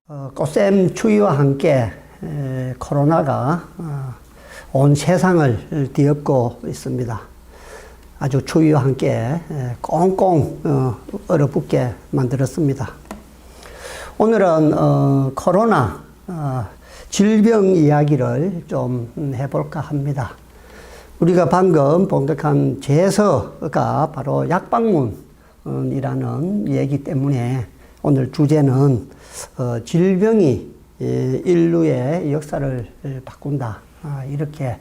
꽃샘 추위와 함께 코로나가 온 세상을 뒤엎고 있습니다. 아주 추위와 함께 꽁꽁 얼어붙게 만들었습니다. 오늘은 코로나 질병 이야기를 좀 해볼까 합니다. 우리가 방금 봉독한 제서가 바로 약방문이라는 얘기 때문에 오늘 주제는 질병이 인류의 역사를 바꾼다, 이렇게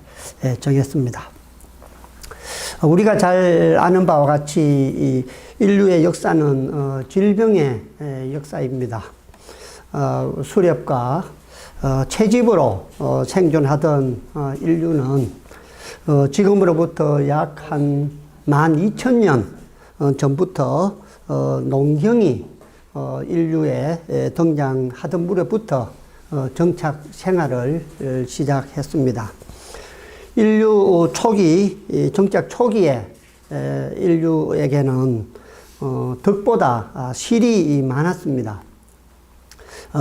정했습니다. 우리가 잘 아는 바와 같이 인류의 역사는 질병의 역사입니다. 수렵과 채집으로 생존하던 인류는 지금으로부터 약 한 12,000년 전부터 농경이 인류에 등장하던 무렵부터 정착 생활을 시작했습니다. 인류 초기, 정착 초기에 인류에게는 덕보다 실이 많았습니다.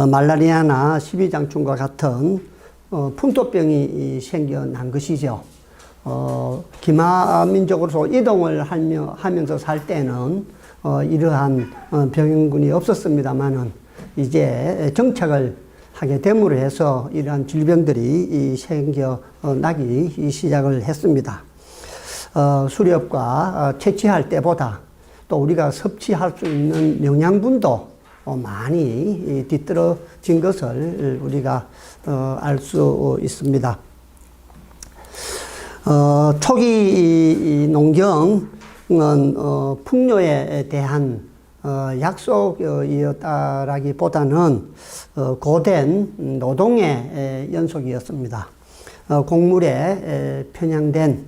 말라리아나 십이장충과 같은 풍토병이 생겨난 것이죠. 기마민족으로서 이동을 하면서 살 때는 이러한 병균이 없었습니다만은 이제 정착을 하게 됨으로 해서 이러한 질병들이 생겨나기 시작을 했습니다. 수렵과 채취할 때보다 또 우리가 섭취할 수 있는 영양분도 많이 뒤떨어진 것을 우리가 알 수 있습니다. 초기 농경은 풍요에 대한 약속이었다라기보다는 고된 노동의 연속이었습니다. 곡물에 편향된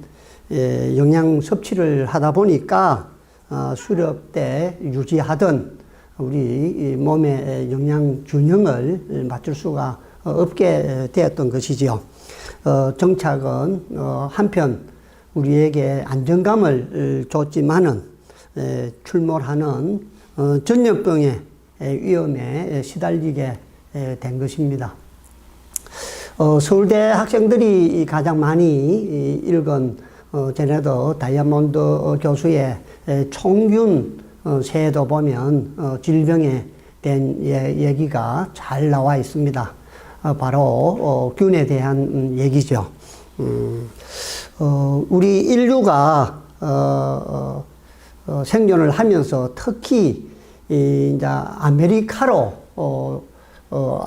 영양 섭취를 하다 보니까 수렵 때 유지하던 우리 몸의 영양 균형을 맞출 수가 없게 되었던 것이지요. 정착은 한편 우리에게 안정감을 줬지만은 출몰하는 전염병의 위험에 시달리게 된 것입니다. 서울대 학생들이 가장 많이 읽은 제네더 다이아몬드 교수의 총균 세도 보면 질병에 대한 얘기가 잘 나와 있습니다. 바로 균에 대한 얘기죠. 우리 인류가 생존을 하면서 특히 이제 아메리카로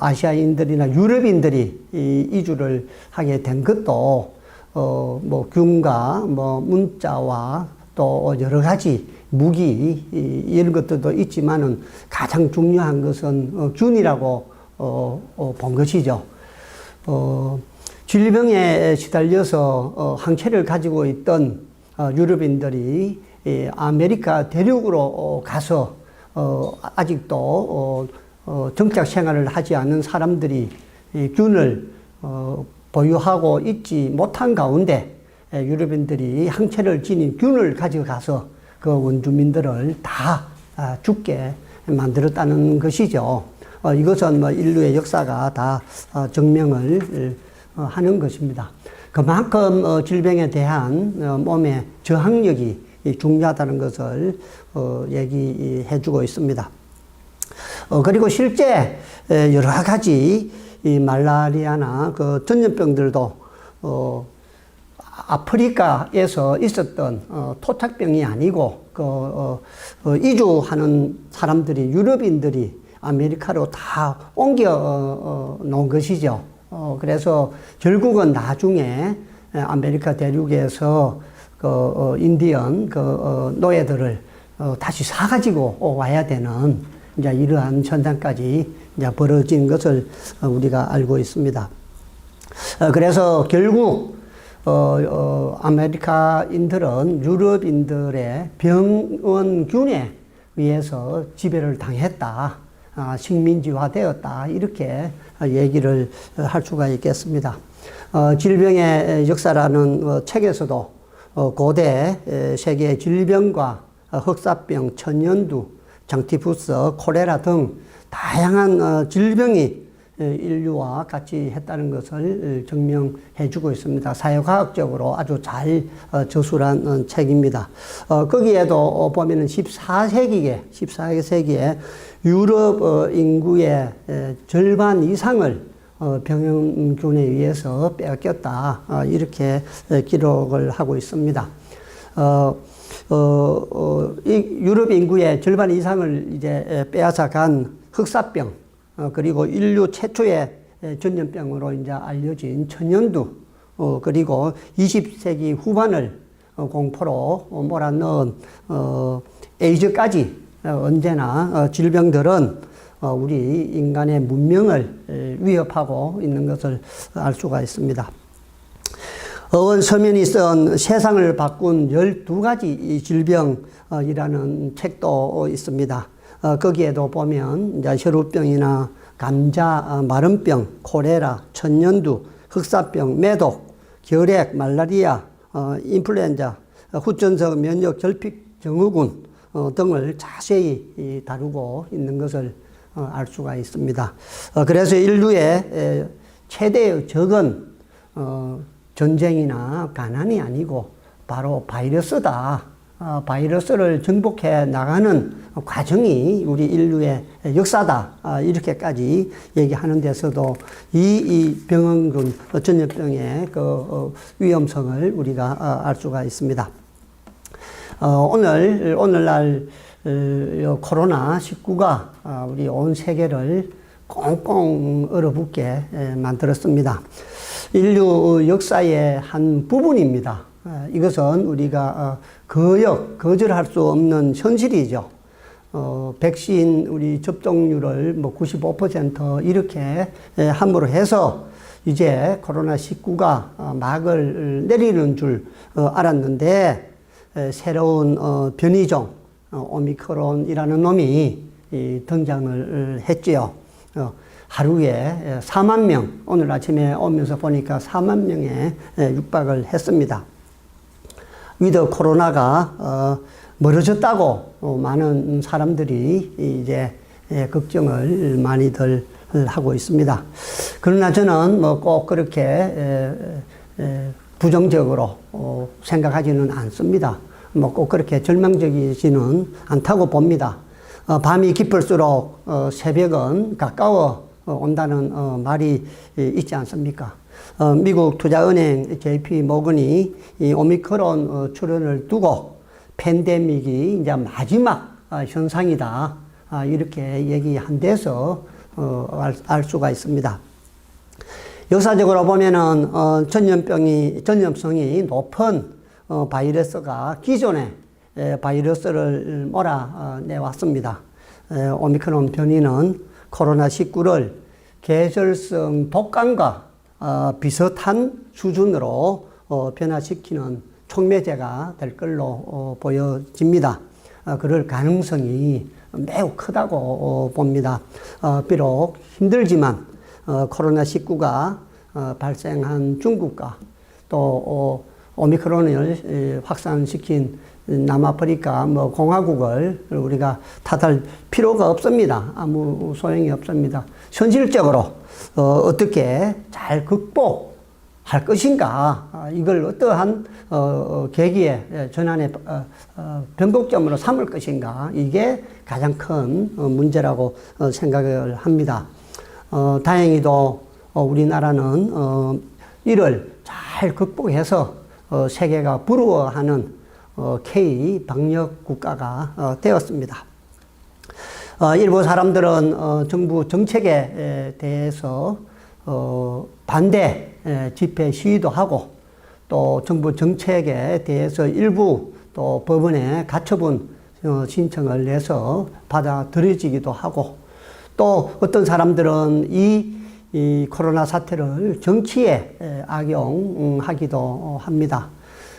아시아인들이나 유럽인들이 이주를 하게 된 것도 뭐 균과 뭐 문자와 또 여러 가지 무기 이런 것들도 있지만은 가장 중요한 것은 균이라고 본 것이죠. 질병에 시달려서 항체를 가지고 있던 유럽인들이 아메리카 대륙으로 가서 아직도 정착 생활을 하지 않은 사람들이 균을 보유하고 있지 못한 가운데 유럽인들이 항체를 지닌 균을 가져가서 그 원주민들을 다 죽게 만들었다는 것이죠. 이것은 뭐 인류의 역사가 다 증명을 하는 것입니다. 그만큼 질병에 대한 몸의 저항력이 중요하다는 것을 얘기해 주고 있습니다. 그리고 실제 여러 가지 이 말라리아나 그 전염병들도 아프리카에서 있었던 토착병이 아니고 이주하는 사람들이 유럽인들이 아메리카로 다 옮겨 놓은 것이죠. 그래서 결국은 나중에 아메리카 대륙에서 인디언 노예들을 다시 사가지고 와야 되는 이제 이러한 현상까지 이제 벌어진 것을 우리가 알고 있습니다. 그래서 결국 아메리카인들은 유럽인들의 병원균에 의해서 지배를 당했다, 식민지화되었다, 이렇게 얘기를 할 수가 있겠습니다. 질병의 역사라는 책에서도 고대 세계의 질병과 흑사병, 천연두, 장티푸스, 콜레라 등 다양한 질병이 인류와 같이 했다는 것을 증명해주고 있습니다. 사회과학적으로 아주 잘 저술한 책입니다. 거기에도 보면은 14세기에 유럽 인구의 절반 이상을 병균에 의해서 빼앗겼다. 이렇게 기록을 하고 있습니다. 유럽 인구의 절반 이상을 이제 빼앗아간 흑사병, 그리고 인류 최초의 전염병으로 이제 알려진 천연두, 그리고 20세기 후반을 공포로 몰아넣은 에이즈까지 언제나 질병들은 우리 인간의 문명을 위협하고 있는 것을 알 수가 있습니다. 어원 서면이 쓴 세상을 바꾼 12가지 질병이라는 책도 있습니다. 거기에도 보면 이제 혈우병이나 감자, 마른병, 콜레라, 천연두, 흑사병, 매독, 결핵, 말라리아, 인플루엔자, 후천성 면역 결핍 증후군 등을 자세히 다루고 있는 것을 알 수가 있습니다. 그래서 인류의 최대의 적은 전쟁이나 가난이 아니고 바로 바이러스다. 바이러스를 정복해 나가는 과정이 우리 인류의 역사다. 이렇게까지 얘기하는 데서도 이 병원균 전염병의 그 위험성을 우리가 알 수가 있습니다. 오늘날 코로나19가 우리 온 세계를 꽁꽁 얼어붙게 만들었습니다. 인류 역사의 한 부분입니다. 이것은 우리가 거절할 수 없는 현실이죠. 백신 우리 접종률을 뭐 95% 이렇게 함으로 해서 이제 코로나19가 막을 내리는 줄 알았는데 새로운 변이종 오미크론이라는 놈이 등장을 했지요. 하루에 4만 명, 오늘 아침에 오면서 보니까 4만 명에 육박을 했습니다. 위드 코로나가 멀어졌다고 많은 사람들이 이제 걱정을 많이들 하고 있습니다. 그러나 저는 뭐 꼭 그렇게 부정적으로 생각하지는 않습니다. 뭐 꼭 그렇게 절망적이지는 않다고 봅니다. 밤이 깊을수록 새벽은 가까워 온다는 말이 있지 않습니까? 미국 투자은행 JP 모건이 이 오미크론 출현을 두고 팬데믹이 이제 마지막 현상이다. 이렇게 얘기한 데서 알 수가 있습니다. 역사적으로 보면은 전염성이 높은 바이러스가 기존의 바이러스를 몰아내왔습니다. 오미크론 변이는 코로나19를 계절성 독감과 비슷한 수준으로 변화시키는 촉매제가 될 걸로 보여집니다. 그럴 가능성이 매우 크다고 봅니다. 비록 힘들지만 코로나19가 발생한 중국과 또 오미크론을 확산시킨 남아프리카 공화국을 우리가 탓할 필요가 없습니다. 아무 소용이 없습니다. 현실적으로 어떻게 잘 극복할 것인가, 이걸 어떠한 계기의 전환의 변곡점으로 삼을 것인가, 이게 가장 큰 문제라고 생각을 합니다. 다행히도 우리나라는 이를 잘 극복해서 세계가 부러워하는 K 방역 국가가 되었습니다. 일부 사람들은 정부 정책에 대해서 반대 집회 시위도 하고, 또 정부 정책에 대해서 일부 또 법원에 가처분 신청을 내서 받아들여지기도 하고, 또 어떤 사람들은 이 코로나 사태를 정치에 악용하기도 합니다.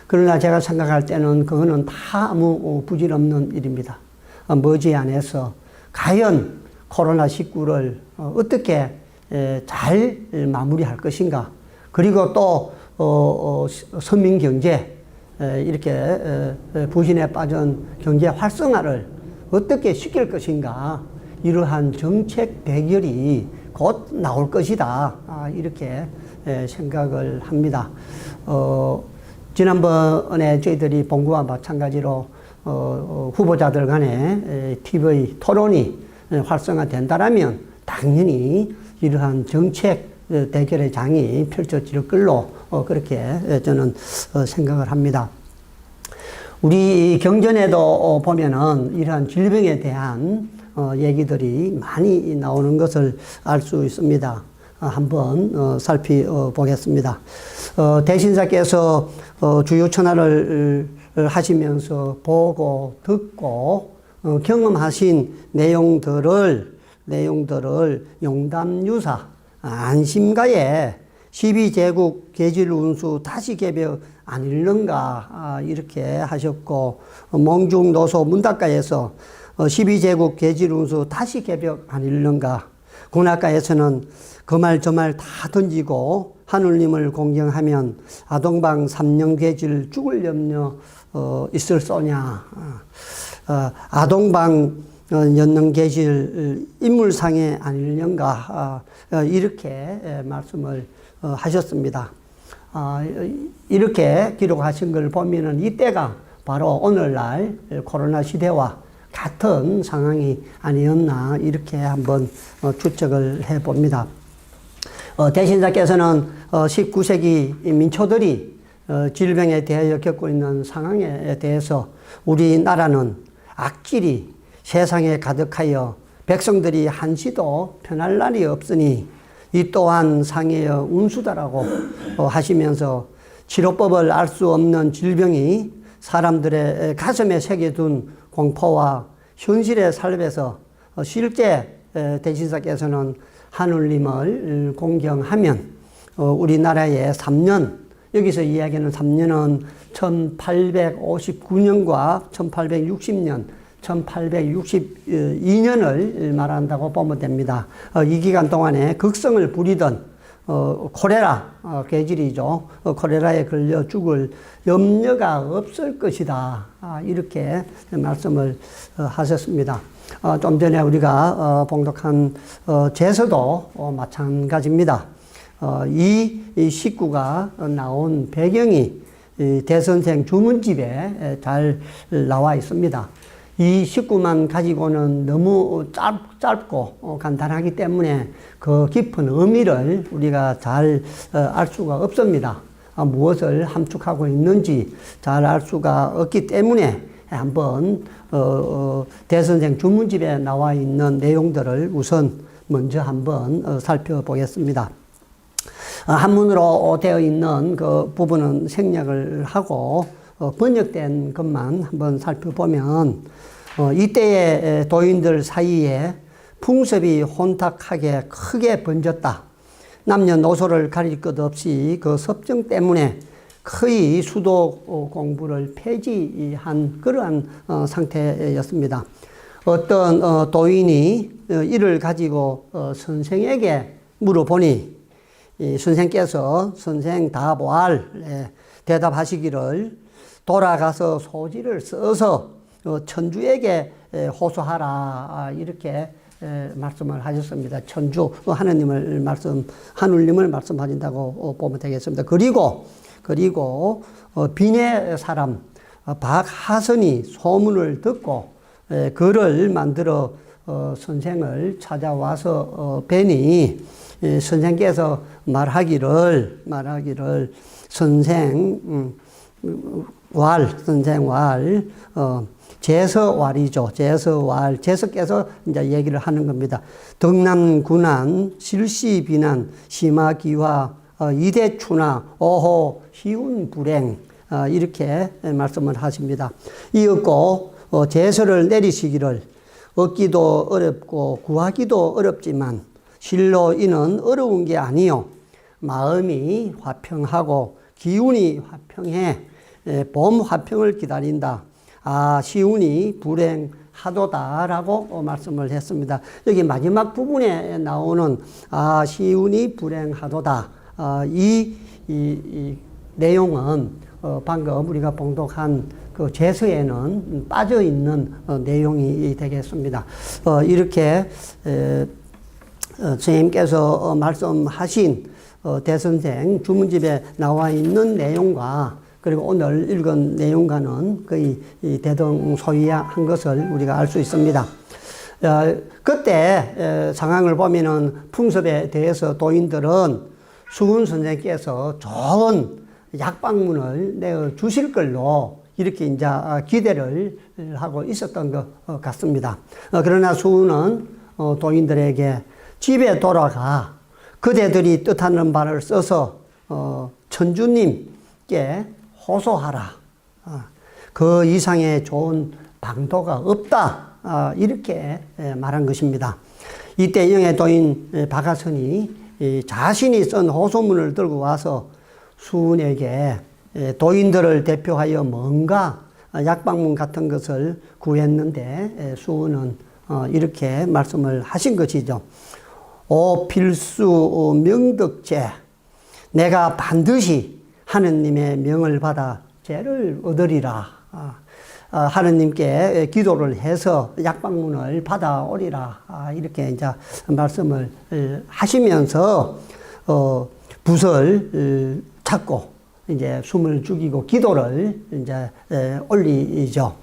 그러나 제가 생각할 때는 그거는 다 아무 부질없는 일입니다. 머지않아서 과연 코로나19를 어떻게 잘 마무리할 것인가, 그리고 또 서민경제, 이렇게 부진에 빠진 경제 활성화를 어떻게 시킬 것인가, 이러한 정책 대결이 곧 나올 것이다. 이렇게 생각을 합니다. 지난번에 저희들이 본거와 마찬가지로 후보자들 간에 TV 토론이 활성화된다라면 당연히 이러한 정책 대결의 장이 펼쳐질 걸로 그렇게 저는 생각을 합니다. 우리 경전에도 보면은 이러한 질병에 대한 얘기들이 많이 나오는 것을 알 수 있습니다. 한번 살펴보겠습니다. 대신사께서 주요 천하를 하시면서 보고 듣고 경험하신 내용들을 용담유사 안심가에 12제국 계질운수 다시 개벽 안 읽는가 이렇게 하셨고, 몽중노소 문답가에서 12제국 계질운수 다시 개벽 안 읽는가, 군학가에서는 그 말 저 말 다 던지고 하늘님을 공경하면 아동방 3년 계질 죽을 염려 있을 소냐. 아동방 연능 계질 인물상에 안 읽는가 이렇게 말씀을 하셨습니다. 이렇게 기록하신 걸 보면은 이때가 바로 오늘날 코로나 시대와 같은 상황이 아니었나 이렇게 한번 추측을 해봅니다. 대신사께서는 19세기 민초들이 질병에 대하여 겪고 있는 상황에 대해서 우리나라는 악질이 세상에 가득하여 백성들이 한시도 편할 날이 없으니 이 또한 상해여 운수다라고 하시면서 치료법을 알 수 없는 질병이 사람들의 가슴에 새겨둔 공포와 현실의 삶에서 실제 대신사께서는 하늘님을 공경하면 우리나라의 3년, 여기서 이야기하는 3년은 1859년과 1860년, 1862년을 말한다고 보면 됩니다. 이 기간 동안에 극성을 부리던 콜레라 계질이죠. 콜레라에 걸려 죽을 염려가 없을 것이다. 이렇게 말씀을 하셨습니다. 좀 전에 우리가 봉독한 제서도 마찬가지입니다. 이 식구가 나온 배경이 대선생 주문집에 잘 나와 있습니다. 이 식구만 가지고는 너무 짧고 간단하기 때문에 그 깊은 의미를 우리가 잘 알 수가 없습니다. 무엇을 함축하고 있는지 잘 알 수가 없기 때문에 한번 대선생 주문집에 나와 있는 내용들을 우선 먼저 한번 살펴보겠습니다. 한문으로 되어 있는 그 부분은 생략을 하고 번역된 것만 한번 살펴보면, 이때의 도인들 사이에 풍습이 혼탁하게 크게 번졌다. 남녀노소를 가릴 것 없이 그 섭정 때문에 거의 수도 공부를 폐지한 그러한 상태였습니다. 어떤 도인이 이를 가지고 선생에게 물어보니 선생께서 선생 답할 대답하시기를 돌아가서 소지를 써서 천주에게 호소하라 이렇게 말씀을 하셨습니다. 천주 하느님을 하늘님을 말씀하신다고 보면 되겠습니다. 그리고 비내 사람 박하선이 소문을 듣고 글을 만들어 선생을 찾아와서 뵈니 선생께서 말하기를 선생왈 제서왈이죠. 제서께서 이제 얘기를 하는 겁니다. 덕남군한 실시비난 심화기화 이대추나 오호 희운불행 이렇게 말씀을 하십니다. 이었고 제서를 내리시기를 얻기도 어렵고 구하기도 어렵지만 실로 이는 어려운 게 아니요 마음이 화평하고 기운이 화평해 봄 화평을 기다린다. 시운이 불행하도다라고 말씀을 했습니다. 여기 마지막 부분에 나오는 시운이 불행하도다. 이 내용은 방금 우리가 봉독한 그 제서에는 빠져 있는 내용이 되겠습니다. 이렇게 선생님께서 말씀하신 대선생 주문집에 나와 있는 내용과 그리고 오늘 읽은 내용과는 거의 대등소이한 것을 우리가 알 수 있습니다. 그때 상황을 보면은 풍습에 대해서 도인들은 수훈 선생께서 좋은 약방문을 내어 주실 걸로 이렇게 이제 기대를 하고 있었던 것 같습니다. 그러나 수훈은 도인들에게 집에 돌아가 그대들이 뜻하는 바를 써서 천주님께 호소하라. 그 이상의 좋은 방도가 없다. 이렇게 말한 것입니다. 이때 영예도인 박하선이 자신이 쓴 호소문을 들고 와서 수훈에게 도인들을 대표하여 뭔가 약방문 같은 것을 구했는데 수훈은 이렇게 말씀을 하신 것이죠. 오 필수 명덕제, 내가 반드시 하느님의 명을 받아 죄를 얻으리라. 하느님께 기도를 해서 약방문을 받아오리라. 이렇게 이제 말씀을 하시면서 붓을 찾고 이제 숨을 죽이고 기도를 이제 올리죠.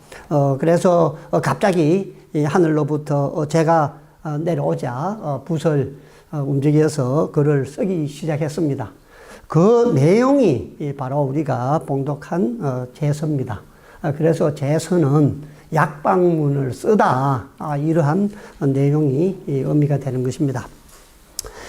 그래서 갑자기 하늘로부터 재가 내려오자 붓을 움직여서 글을 쓰기 시작했습니다. 그 내용이 바로 우리가 봉독한 제서입니다. 그래서 제서는 약방문을 쓰다, 이러한 내용이 의미가 되는 것입니다.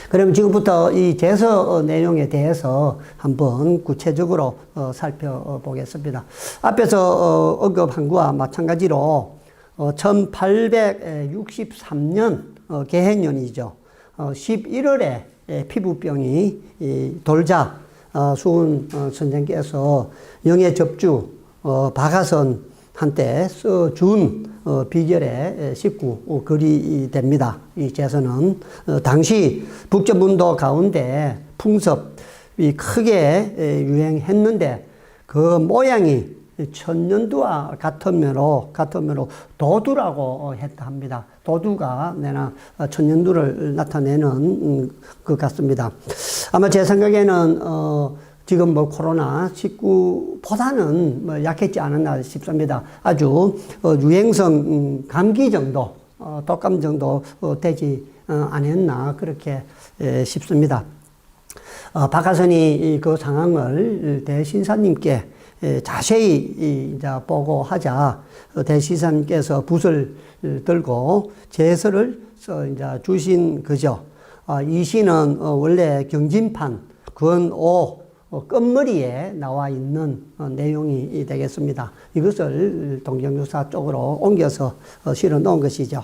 그럼 지금부터 이 제서 내용에 대해서 한번 구체적으로 살펴보겠습니다. 앞에서 언급한 것과 마찬가지로 1863년 개해년이죠. 11월에 피부병이 돌자 수훈 선생께서 영예 접주 박하선한테 써준 비결의 19 글이 됩니다. 이 제서는 당시 북저문도 가운데 풍습이 크게 유행했는데 그 모양이 천년두와 같으므로 도두라고 했다 합니다. 도두가 내나 천년두를 나타내는 것 같습니다. 아마 제 생각에는 지금 뭐 코로나19보다는 약했지 않았나 싶습니다. 아주 유행성 감기 정도, 독감 정도 되지 않았나 그렇게 싶습니다. 박하선이 그 상황을 대신사님께 자세히 이제 보고하자 대신사님께서 붓을 들고 제서를 이제 주신 거죠. 이 시는 원래 경진판 권5 끝머리에 나와 있는 내용이 되겠습니다. 이것을 동정유사 쪽으로 옮겨서 실어 놓은 것이죠.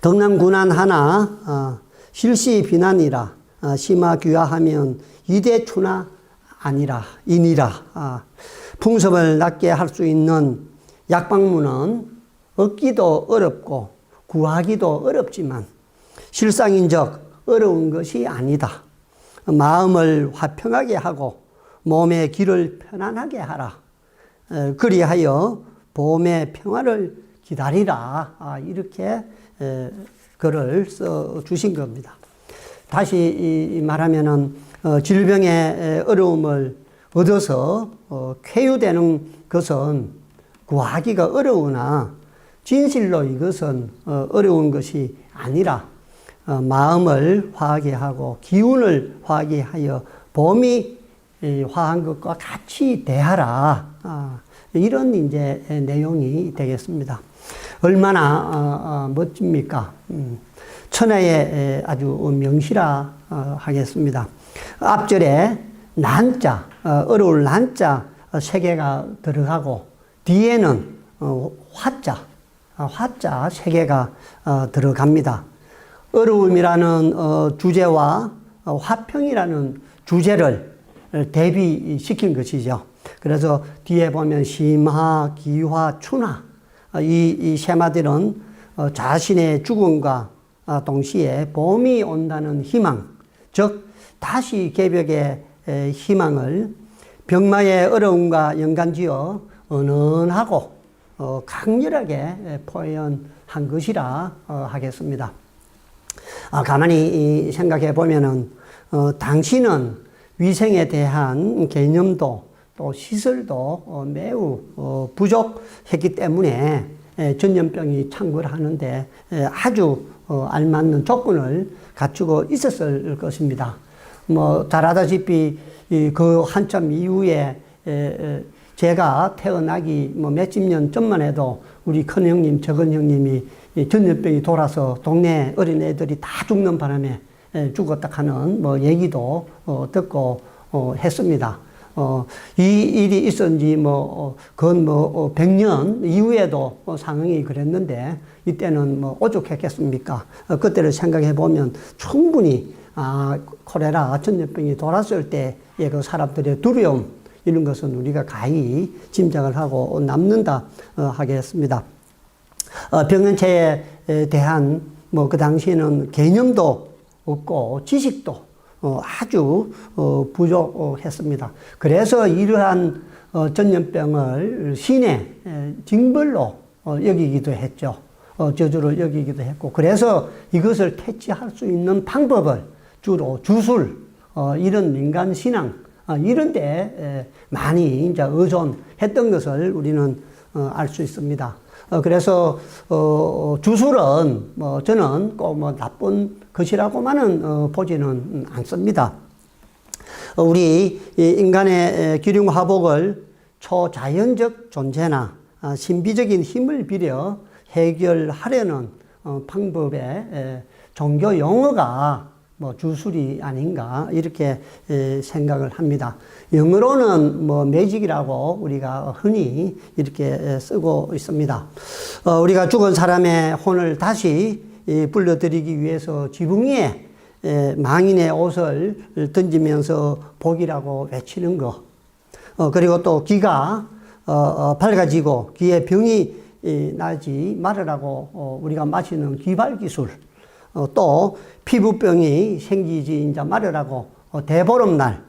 덕남군한 하나 실시 비난이라 심화 귀화하면 이대추나 아니라 인이라. 풍습을 낮게 할 수 있는 약방문은 얻기도 어렵고 구하기도 어렵지만 실상인적 어려운 것이 아니다. 마음을 화평하게 하고 몸의 길을 편안하게 하라. 그리하여 봄의 평화를 기다리라. 이렇게 글을 써 주신 겁니다. 다시 말하면은 질병의 어려움을 얻어서 쾌유되는 것은 구하기가 어려우나 진실로 이것은 어려운 것이 아니라 마음을 화하게 하고 기운을 화하게 하여 봄이 화한 것과 같이 대하라. 이런 이제 내용이 되겠습니다. 얼마나 멋집니까? 천하의 아주 명시라 하겠습니다. 앞절에 난자, 어려울 난자 세 개가 들어가고 뒤에는 화자 세 개가 들어갑니다. 어려움이라는 주제와 화평이라는 주제를 대비시킨 것이죠. 그래서 뒤에 보면 심화, 기화, 춘화 이 쉐마들은 자신의 죽음과 동시에 봄이 온다는 희망, 즉 다시 개벽의 희망을 병마의 어려움과 연관지어 은은하고 강렬하게 표현한 것이라 하겠습니다. 가만히 생각해 보면은 당시는 위생에 대한 개념도 또 시설도 매우 부족했기 때문에 전염병이 창궐 하는데 아주 알맞는 조건을 갖추고 있었을 것입니다. 잘 아다시피 그 한참 이후에 제가 태어나기 며칠 년 전만 해도 우리 큰 형님, 적은 형님이 전염병이 돌아서 동네 어린애들이 다 죽는 바람에 죽었다 하는 얘기도 듣고 했습니다. 이 일이 있었는지 그건 100년 이후에도 상황이 그랬는데 이때는 오죽했겠습니까? 그때를 생각해 보면 충분히 콜레라 전염병이 돌았을 때의 그 사람들의 두려움 이런 것은 우리가 가히 짐작을 하고 남는다 하겠습니다. 병연체에 대한 그 당시에는 개념도 없고 지식도 아주 부족했습니다. 그래서 이러한 전염병을 신의 징벌로 여기기도 했죠. 저주를 여기기도 했고, 그래서 이것을 퇴치할 수 있는 방법을 주로 주술, 이런 민간 신앙, 이런 데 많이 이제 의존했던 것을 우리는 알 수 있습니다. 그래서 주술은 저는 꼭 나쁜 것이라고만은 보지는 않습니다. 우리 인간의 기륭화복을 초자연적 존재나 신비적인 힘을 빌려 해결하려는 방법의 종교 용어가 주술이 아닌가 이렇게 생각을 합니다. 영어로는 매직이라고 우리가 흔히 이렇게 쓰고 있습니다. 우리가 죽은 사람의 혼을 다시 불러들이기 위해서 지붕 위에 망인의 옷을 던지면서 복이라고 외치는 것, 그리고 또 귀가 밝아지고 귀에 병이 나지 말으라고 우리가 마시는 귀발기술, 또 피부병이 생기지 이제 말으라고 대보름날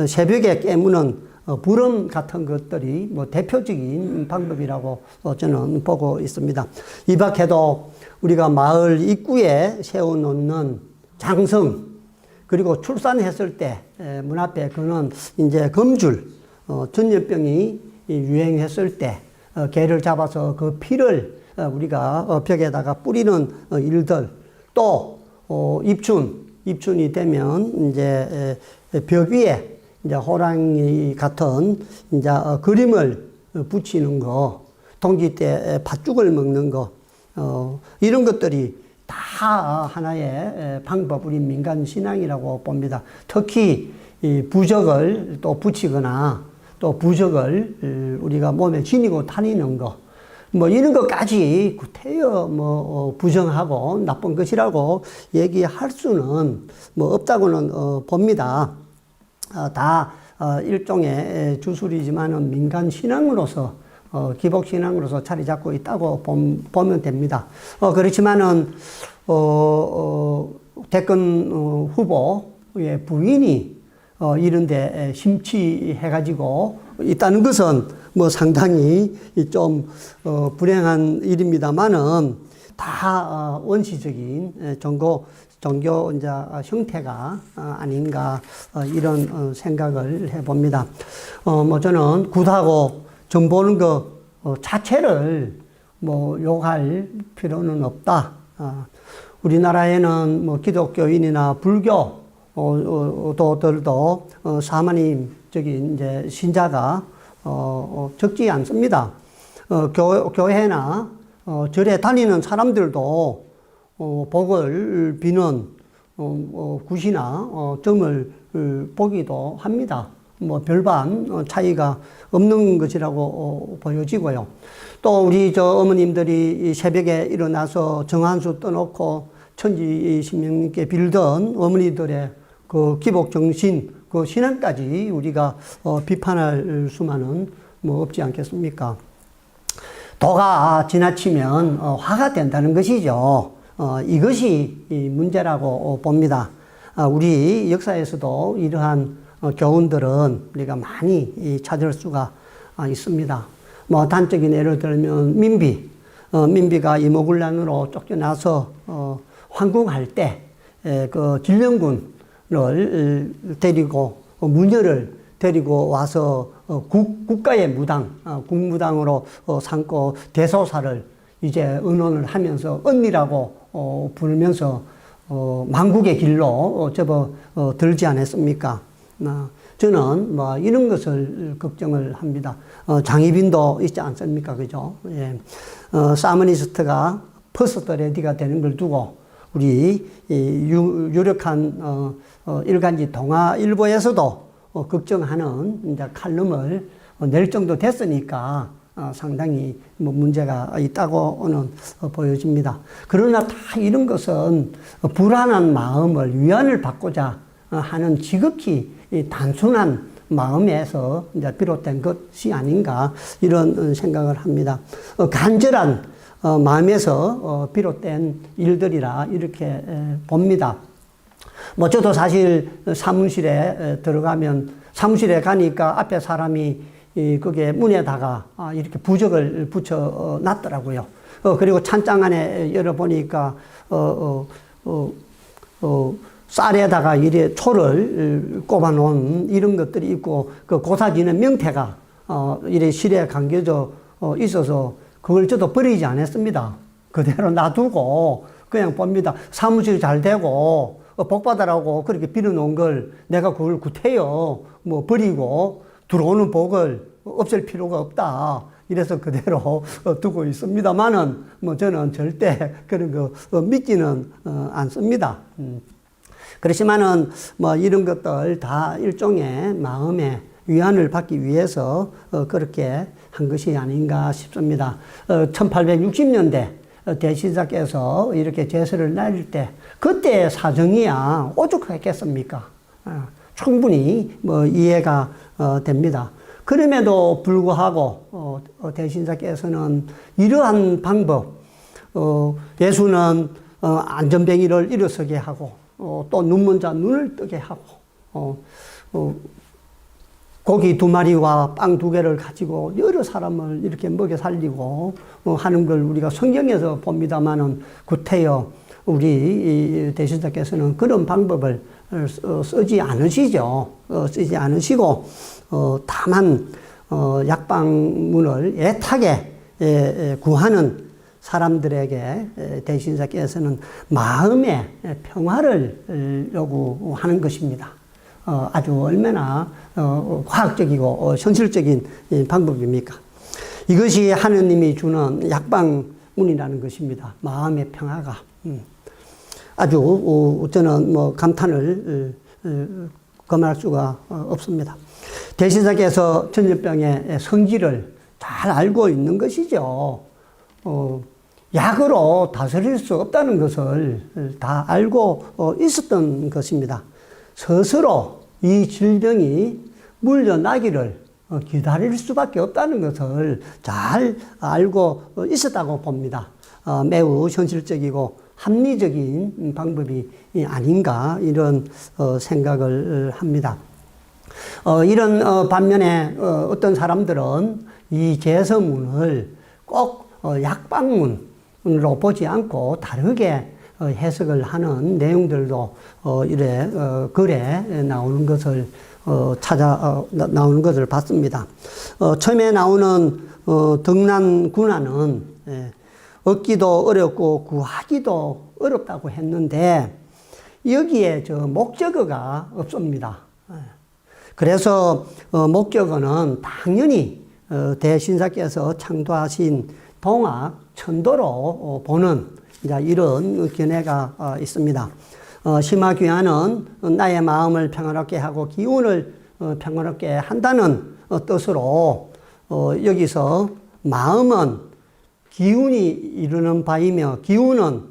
새벽에 깨무는 부름 같은 것들이 대표적인 방법이라고 저는 보고 있습니다. 이 밖에도 우리가 마을 입구에 세워놓는 장성, 그리고 출산했을 때 문 앞에 그는 이제 검줄, 전염병이 유행했을 때 개를 잡아서 그 피를 우리가 벽에다가 뿌리는 일들, 또 입춘이 되면 이제 벽 위에 이제 호랑이 같은 이제 그림을 붙이는 거, 동지 때 팥죽을 먹는 거, 이런 것들이 다 하나의 방법, 우리 민간 신앙이라고 봅니다. 특히 이 부적을 또 붙이거나 또 부적을 우리가 몸에 지니고 다니는 거, 이런 것까지 구태여 부정하고 나쁜 것이라고 얘기할 수는 없다고는 봅니다. 다 일종의 주술이지만은 민간 신앙으로서 기복 신앙으로서 자리 잡고 있다고 보면 됩니다. 그렇지만은 대권 후보의 부인이 이런데 심취해가지고 있다는 것은 상당히 좀 불행한 일입니다만은 다 원시적인 종교 이제 형태가 아닌가 이런 생각을 해봅니다. 저는 굿하고 정 보는 것 자체를 욕할 필요는 없다. 우리나라에는 기독교인이나 불교 도들도 사마님적인 이제 신자가 적지 않습니다. 교회나 절에 다니는 사람들도 복을 비는 굿이나 점을 보기도 합니다. 별반 차이가 없는 것이라고 보여지고요. 또 우리 어머님들이 새벽에 일어나서 정한수 떠놓고 천지 신명님께 빌던 어머니들의 그 기복 정신, 그 신앙까지 우리가 비판할 수만은 없지 않겠습니까? 도가 지나치면 화가 된다는 것이죠. 이것이 문제라고 봅니다. 우리 역사에서도 이러한 교훈들은 우리가 많이 찾을 수가 있습니다. 뭐 단적인 예를 들면 민비가 이모군란으로 쫓겨나서 황궁할 때 그 진령군을 데리고 문여를 데리고 와서 국가의 무당, 국무당으로 삼고 대소사를 이제 의논을 하면서 언니라고 부르면서 망국의 길로 접어들지 않았습니까? 저는 뭐 이런 것을 걱정을 합니다. 장희빈도 있지 않습니까? 그죠? 예. 사머니스트가 퍼스트 레디가 되는 걸 두고 우리 유력한 일간지 동아일보에서도 걱정하는 이제 칼럼을 낼 정도 됐으니까 상당히 뭐 문제가 있다고는 보여집니다. 그러나 다 이런 것은 불안한 마음을 위안을 받고자 하는 지극히 단순한 마음에서 이제 비롯된 것이 아닌가 이런 생각을 합니다. 간절한 마음에서 비롯된 일들이라 이렇게 봅니다. 뭐 저도 사실 사무실에 들어가면 사무실에 가니까 앞에 사람이 그게 문에다가 이렇게 부적을 붙여 놨더라고요. 그리고 찬장 안에 열어보니까 쌀에다가 이래 초를 꼽아 놓은 이런 것들이 있고 그 고사지는 명태가 이래 실에 감겨져 있어서 그걸 저도 버리지 않았습니다. 그대로 놔두고 그냥 봅니다. 사무실 잘 되고 복 받아라고 그렇게 빌어놓은 걸 내가 그걸 구태여 뭐 버리고 들어오는 복을 없앨 필요가 없다. 이래서 그대로 두고 있습니다만은 뭐 저는 절대 그런 거 믿지는 않습니다. 그렇지만은 뭐 이런 것들 다 일종의 마음의 위안을 받기 위해서 그렇게 한 것이 아닌가 싶습니다. 1860년대 대신사께서 이렇게 제서를 날릴 때 그때의 사정이야 오죽했겠습니까? 충분히 뭐 이해가 됩니다. 그럼에도 불구하고 대신사께서는 이러한 방법, 예수는 안전뱅이를 일어서게 하고 또 눈먼 자 눈을 뜨게 하고 고기 2마리와 빵 2개를 가지고 여러 사람을 이렇게 먹여 살리고 하는 걸 우리가 성경에서 봅니다만은 구태여 우리 대신사께서는 그런 방법을 쓰지 않으시죠. 쓰지 않으시고 다만 약방문을 애타게 구하는 사람들에게 대신사께서는 마음의 평화를 요구하는 것입니다. 아주 얼마나 과학적이고 현실적인 방법입니까? 이것이 하느님이 주는 약방문이라는 것입니다. 마음의 평화가. 아주 저는 뭐 감탄을 거말할 수가 없습니다. 대신사께서 전염병의 성질을 잘 알고 있는 것이죠. 약으로 다스릴 수 없다는 것을 다 알고 있었던 것입니다. 스스로 이 질병이 물려나기를 기다릴 수밖에 없다는 것을 잘 알고 있었다고 봅니다. 매우 현실적이고 합리적인 방법이 아닌가 이런 생각을 합니다. 이런 반면에 어떤 사람들은 이 제서문을 꼭 약방문으로 보지 않고 다르게 해석을 하는 내용들도 이래 글에 나오는 것을 나오는 것을 봤습니다. 처음에 나오는 등난군화는 얻기도 어렵고 구하기도 어렵다고 했는데 여기에 목적어가 없습니다. 그래서 목적어는 당연히 대신사께서 창조하신 동학 천도로 보는 이런 견해가 있습니다. 심화귀환은 나의 마음을 평화롭게 하고 기운을 평화롭게 한다는 뜻으로 여기서 마음은 기운이 이루는 바이며 기운은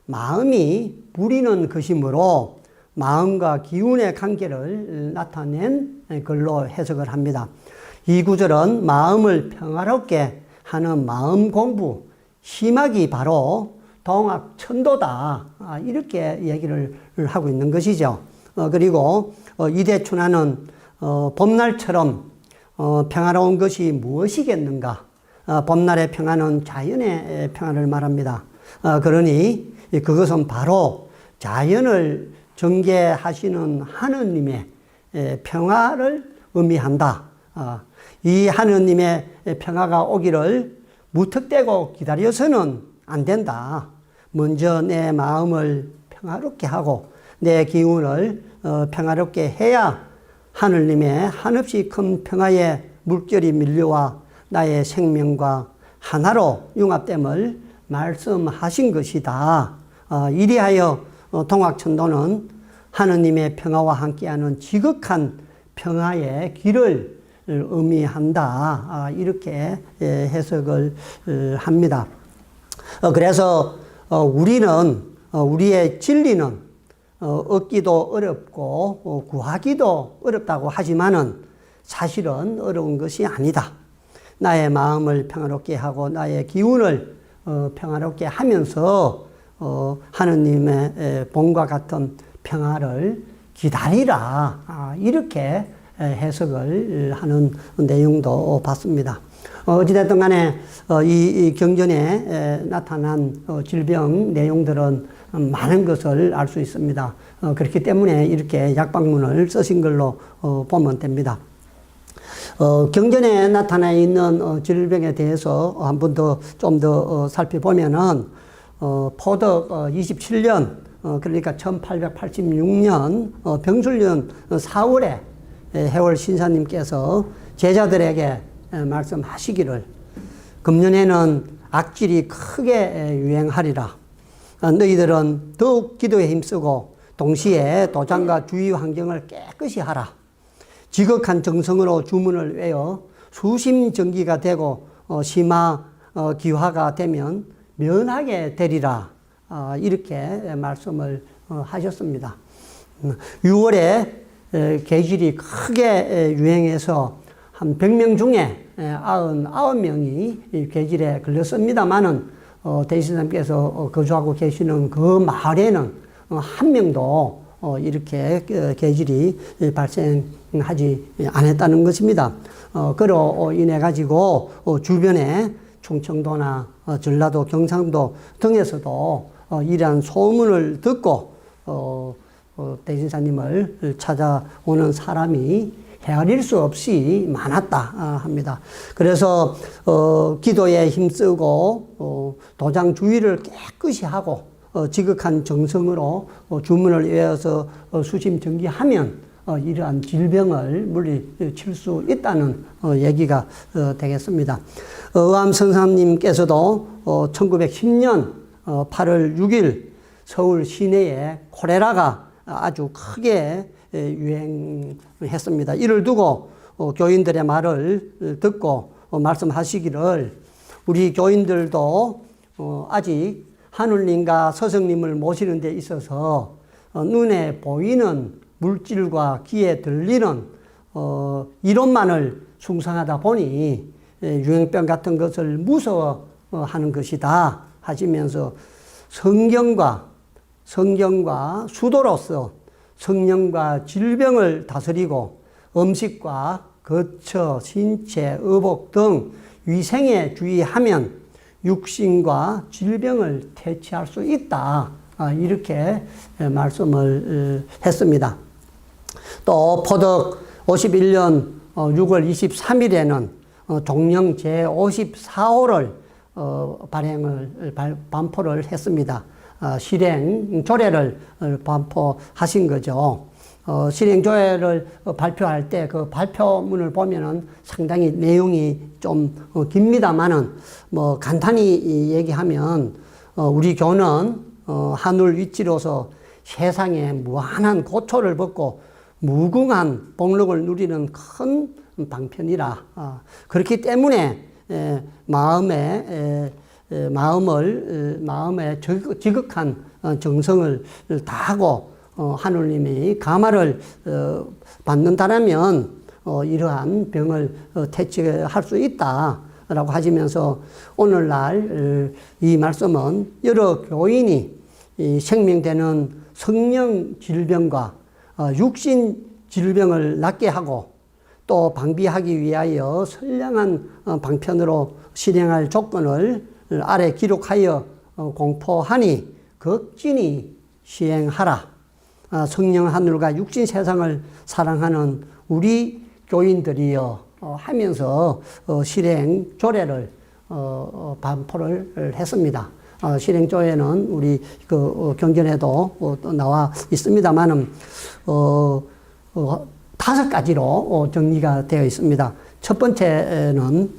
마음이 부리는 것이므로 마음과 기운의 관계를 나타낸 글로 해석을 합니다. 이 구절은 마음을 평화롭게 하는 마음 공부, 심학이 바로 동학 천도다. 이렇게 얘기를 하고 있는 것이죠. 그리고 이대춘하는 봄날처럼 평화로운 것이 무엇이겠는가? 봄날의 평화는 자연의 평화를 말합니다. 그러니 그것은 바로 자연을 전개하시는 하느님의 평화를 의미한다. 이 하느님의 평화가 오기를 무턱대고 기다려서는 안 된다. 먼저 내 마음을 평화롭게 하고 내 기운을 평화롭게 해야 하느님의 한없이 큰 평화의 물결이 밀려와 나의 생명과 하나로 융합됨을 말씀하신 것이다. 이리하여 동학천도는 하느님의 평화와 함께하는 지극한 평화의 길을 의미한다. 이렇게 해석을 합니다. 그래서 우리는 우리의 진리는 얻기도 어렵고 구하기도 어렵다고 하지만은 사실은 어려운 것이 아니다. 나의 마음을 평화롭게 하고 나의 기운을 평화롭게 하면서 하느님의 본과 같은 평화를 기다리라. 이렇게 해석을 하는 내용도 봤습니다. 어찌됐든 간에 이 경전에 나타난 질병 내용들은 많은 것을 알 수 있습니다. 그렇기 때문에 이렇게 약방문을 쓰신 걸로 보면 됩니다. 경전에 나타나 있는 질병에 대해서 한 번 더 좀 더 살펴보면은 포덕 27년 그러니까 1886년 병술년 4월에 해월 신사님께서 제자들에게 말씀하시기를 금년에는 악질이 크게 유행하리라. 너희들은 더욱 기도에 힘쓰고 동시에 도장과 주위 환경을 깨끗이 하라. 지극한 정성으로 주문을 외워 수심정기가 되고 심화 기화가 되면 면하게 되리라. 이렇게 말씀을 하셨습니다. 6월에 계질이 크게 유행해서 한 100명 중에 99명이 계질에 걸렸습니다만은 대신님께서 거주하고 계시는 그 마을에는 한 명도 이렇게 계질이 발생하지 않았다는 것입니다. 그로 인해 가지고 주변에 충청도나 전라도, 경상도 등에서도 이러한 소문을 듣고 대신사님을 찾아오는 사람이 헤아릴 수 없이 많았다 합니다. 그래서 기도에 힘쓰고 도장 주위를 깨끗이 하고 지극한 정성으로 주문을 외워서 수심정기하면 이러한 질병을 물리칠 수 있다는 얘기가 되겠습니다. 의암성삼님께서도 1910년 8월 6일 서울 시내에 콜레라가 아주 크게 유행했습니다. 이를 두고 교인들의 말을 듣고 말씀하시기를 우리 교인들도 아직 하느님과 스승님을 모시는 데 있어서 눈에 보이는 물질과 귀에 들리는 이론만을 숭상하다 보니 유행병 같은 것을 무서워하는 것이다 하시면서 성경과 수도로서 성령과 질병을 다스리고 음식과 거처, 신체, 의복 등 위생에 주의하면 육신과 질병을 퇴치할 수 있다. 이렇게 말씀을 했습니다. 또 포덕 51년 6월 23일에는 종령 제54호를 반포를 했습니다. 실행 조례를 반포하신 거죠. 실행 조례를 발표할 때 그 발표문을 보면은 상당히 내용이 좀 깁니다만은 뭐 간단히 얘기하면 우리 교는 하늘 위치로서 세상에 무한한 고초를 벗고 무궁한 복록을 누리는 큰 방편이라. 그렇기 때문에 마음에 지극한 정성을 다하고 하느님이 감화를 받는다라면 이러한 병을 퇴치할 수 있다라고 하시면서 오늘날 이 말씀은 여러 교인이 생명되는 성령 질병과 육신 질병을 낫게 하고 또 방비하기 위하여 선량한 방편으로 실행할 조건을 아래 기록하여 공포하니 극진히 시행하라. 성령 하늘과 육신 세상을 사랑하는 우리 교인들이여 하면서 실행 조례를 반포를 했습니다. 실행 조례는 우리 그 경전에도 나와 있습니다만은 5가지로 정리가 되어 있습니다. 첫 번째는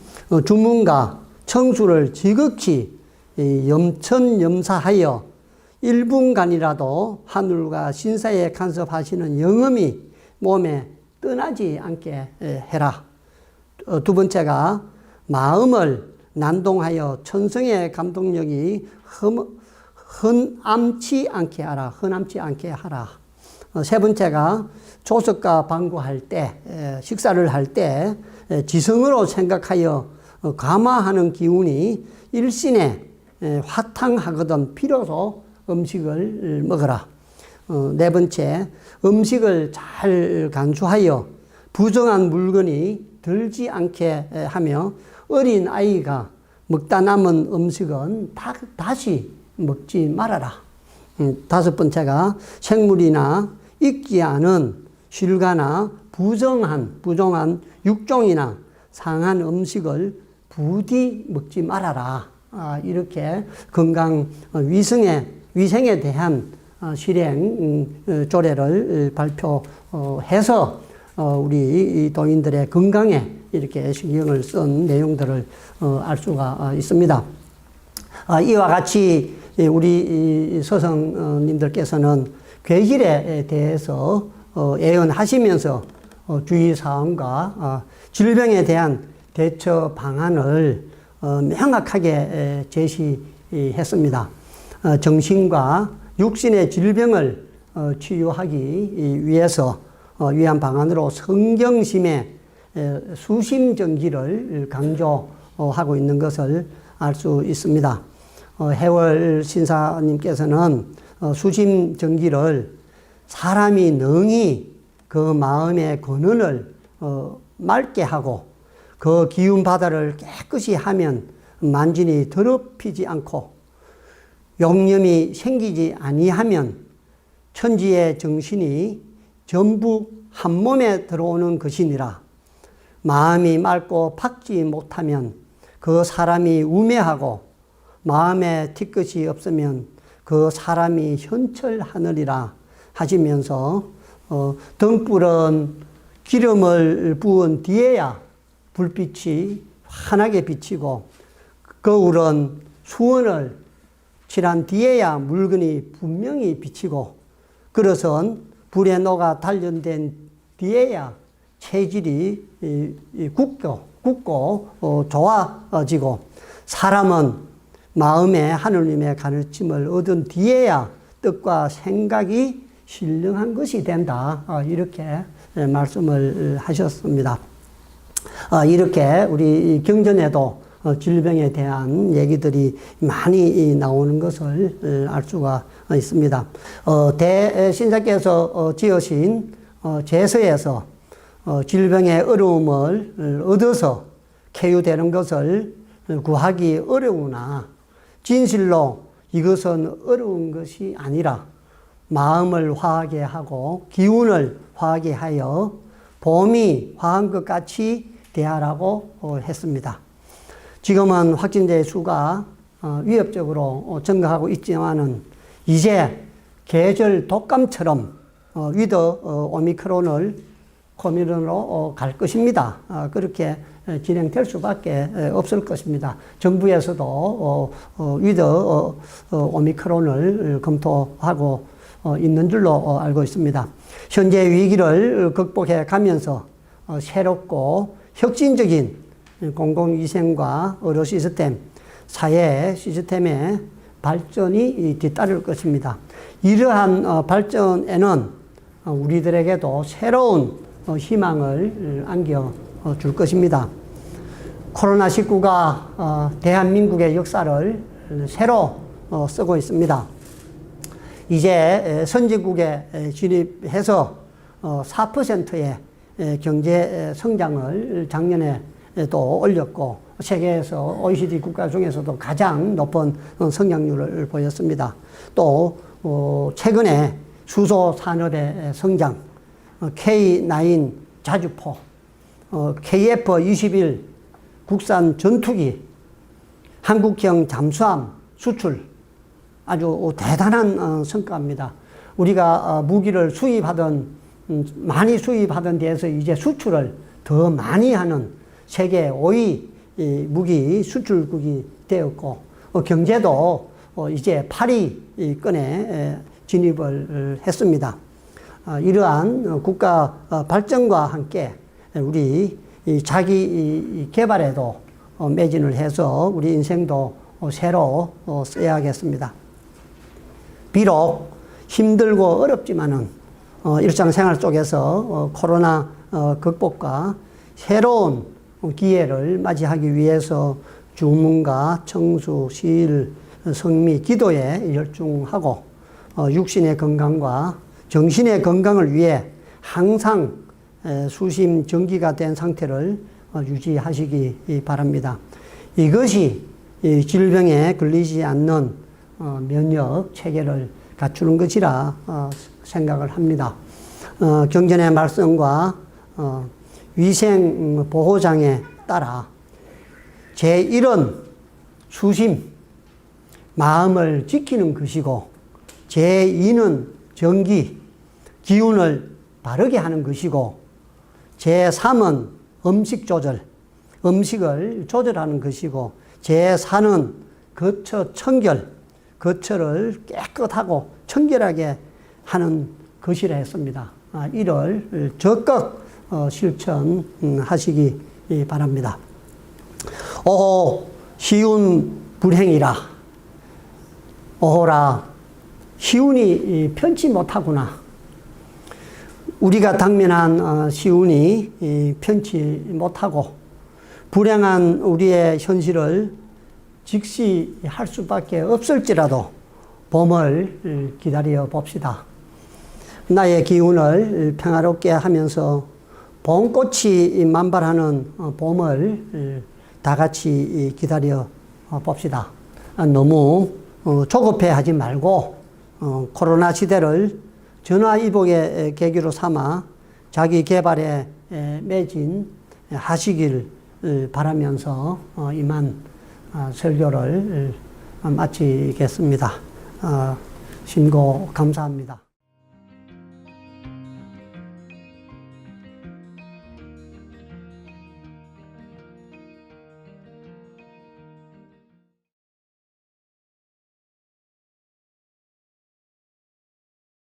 주문과 청수를 지극히 염천염사하여 1분간이라도 하늘과 신사에 간섭하시는 영험이 몸에 떠나지 않게 해라. 두 번째가 마음을 난동하여 천성의 감동력이 흔암치 않게 하라. 흔암치 않게 하라. 세 번째가 조석과 방구할 때, 식사를 할 때 지성으로 생각하여 감화하는 기운이 일신에 화탕하거든 비로소 음식을 먹어라. 네 번째, 음식을 잘 간수하여 부정한 물건이 들지 않게 하며 어린 아이가 먹다 남은 음식은 다시 먹지 말아라. 다섯 번째가 생물이나 익지 않은 실과나 부정한 육종이나 상한 음식을 부디 먹지 말아라. 이렇게 건강 위생에 대한 실행 조례를 발표해서 우리 도인들의 건강에 이렇게 신경을 쓴 내용들을 알 수가 있습니다. 이와 같이 우리 스승님들께서는 괴질에 대해서 예언하시면서 주의사항과 질병에 대한 대처 방안을 명확하게 제시했습니다. 정신과 육신의 질병을 치유하기 위해서 위한 방안으로 성경심의 수심정기를 강조하고 있는 것을 알 수 있습니다. 해월 신사님께서는 수심정기를 사람이 능히 그 마음의 근원을 맑게 하고 그 기운 바다를 깨끗이 하면 만진이 더럽히지 않고 용념이 생기지 아니하면 천지의 정신이 전부 한 몸에 들어오는 것이니라. 마음이 맑고 밝지 못하면 그 사람이 우매하고 마음에 티끝이 없으면 그 사람이 현철하느리라 하시면서 등불은 기름을 부은 뒤에야 불빛이 환하게 비치고 거울은 수건을 칠한 뒤에야 물건이 분명히 비치고 그릇은 불에 녹아 단련된 뒤에야 체질이 굳고 좋아지고 사람은 마음에 하느님의 가르침을 얻은 뒤에야 뜻과 생각이 신령한 것이 된다. 이렇게 말씀을 하셨습니다. 이렇게 우리 경전에도 질병에 대한 얘기들이 많이 나오는 것을 알 수가 있습니다. 대신사께서 지으신 제서에서 질병의 어려움을 얻어서 쾌유되는 것을 구하기 어려우나 진실로 이것은 어려운 것이 아니라 마음을 화하게 하고 기운을 화하게 하여 봄이 화한 것 같이 대하라고 했습니다. 지금은 확진자의 수가 위협적으로 증가하고 있지만은 이제 계절 독감처럼 위드 오미크론을 코미론으로 갈 것입니다. 그렇게 진행될 수밖에 없을 것입니다. 정부에서도 위드 오미크론을 검토하고 있는 줄로 알고 있습니다. 현재 위기를 극복해 가면서 새롭고 혁신적인 공공위생과 의료 시스템, 사회 시스템의 발전이 뒤따를 것입니다. 이러한 발전에는 우리들에게도 새로운 희망을 안겨줄 것입니다. 코로나19가 대한민국의 역사를 새로 쓰고 있습니다. 이제 선진국에 진입해서 4%의 경제 성장을 작년에 또 올렸고 세계에서 OECD 국가 중에서도 가장 높은 성장률을 보였습니다. 또 최근에 수소 산업의 성장, K9 자주포, KF-21 국산 전투기, 한국형 잠수함 수출 아주 대단한 성과입니다. 우리가 무기를 많이 수입하던 데에서 이제 수출을 더 많이 하는 세계 5위 무기 수출국이 되었고 경제도 이제 8위권에 진입을 했습니다. 이러한 국가 발전과 함께 우리 자기 개발에도 매진을 해서 우리 인생도 새로 써야겠습니다. 비록 힘들고 어렵지만은 일상생활 속에서 코로나 극복과 새로운 기회를 맞이하기 위해서 주문과 청수, 시일, 성미, 기도에 열중하고 육신의 건강과 정신의 건강을 위해 항상 수심 정기가 된 상태를 유지하시기 바랍니다. 이것이 질병에 걸리지 않는 면역 체계를 갖추는 것이라 생각을 합니다. 경전의 말씀과 위생 보호장에 따라 제1은 수심, 마음을 지키는 것이고 제2는 정기, 기운을 바르게 하는 것이고 제3은 음식 조절, 음식을 조절하는 것이고 제4는 거처 청결, 거처를 깨끗하고 청결하게 하는 것이라 했습니다. 이를 적극 실천하시기 바랍니다. 오호 시운 불행이라, 오호라 시운이 편치 못하구나. 우리가 당면한 시운이 편치 못하고 불행한 우리의 현실을 직시할 수밖에 없을지라도 봄을 기다려 봅시다. 나의 기운을 평화롭게 하면서 봄꽃이 만발하는 봄을 다 같이 기다려 봅시다. 너무 조급해 하지 말고 코로나 시대를 전화위복의 계기로 삼아 자기 개발에 매진하시길 바라면서 이만 설교를 마치겠습니다. 신고 감사합니다.